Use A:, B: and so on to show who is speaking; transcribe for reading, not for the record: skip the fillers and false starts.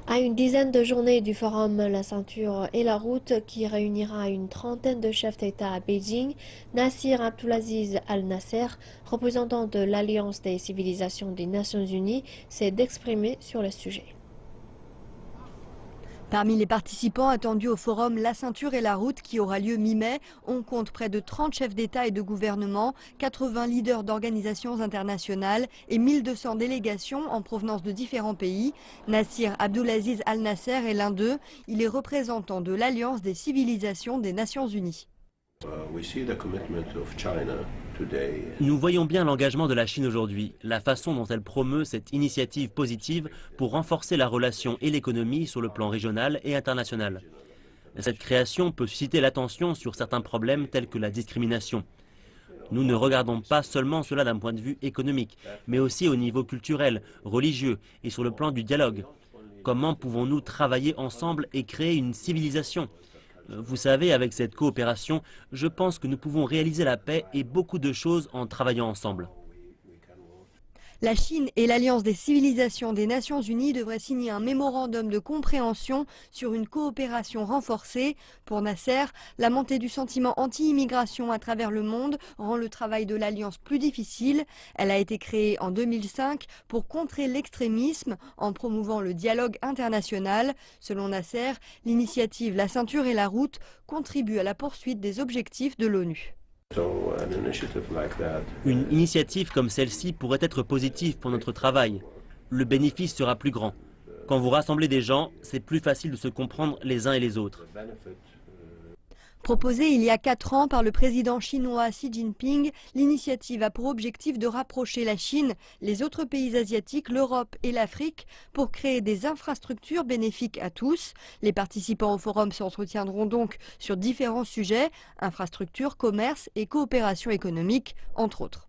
A: À une dizaine de journées du forum La ceinture et la route qui réunira une trentaine de chefs d'État à Beijing, Nasser Abdulaziz Al-Nasser, représentant de l'Alliance des civilisations des Nations Unies, s'est exprimé sur le sujet.
B: Parmi les participants attendus au forum La ceinture et la route qui aura lieu mi-mai, on compte près de 30 chefs d'État et de gouvernement, 80 leaders d'organisations internationales et 1200 délégations en provenance de différents pays. Nasser Abdulaziz Al-Nasser est l'un d'eux. Il est représentant de l'Alliance des civilisations des Nations Unies.
C: Nous voyons bien l'engagement de la Chine aujourd'hui, la façon dont elle promeut cette initiative positive pour renforcer la relation et l'économie sur le plan régional et international. Cette création peut susciter l'attention sur certains problèmes tels que la discrimination. Nous ne regardons pas seulement cela d'un point de vue économique, mais aussi au niveau culturel, religieux et sur le plan du dialogue. Comment pouvons-nous travailler ensemble et créer une civilisation ? Vous savez, avec cette coopération, je pense que nous pouvons réaliser la paix et beaucoup de choses en travaillant ensemble.
B: La Chine et l'Alliance des civilisations des Nations Unies devraient signer un mémorandum de compréhension sur une coopération renforcée. Pour Nasser, la montée du sentiment anti-immigration à travers le monde rend le travail de l'Alliance plus difficile. Elle a été créée en 2005 pour contrer l'extrémisme en promouvant le dialogue international. Selon Nasser, l'initiative La ceinture et la route contribue à la poursuite des objectifs de l'ONU.
C: Une initiative comme celle-ci pourrait être positive pour notre travail. Le bénéfice sera plus grand. Quand vous rassemblez des gens, c'est plus facile de se comprendre les uns et les autres.
B: Proposée il y a 4 ans par le président chinois Xi Jinping, l'initiative a pour objectif de rapprocher la Chine, les autres pays asiatiques, l'Europe et l'Afrique pour créer des infrastructures bénéfiques à tous. Les participants au forum s'entretiendront donc sur différents sujets, infrastructures, commerce et coopération économique, entre autres.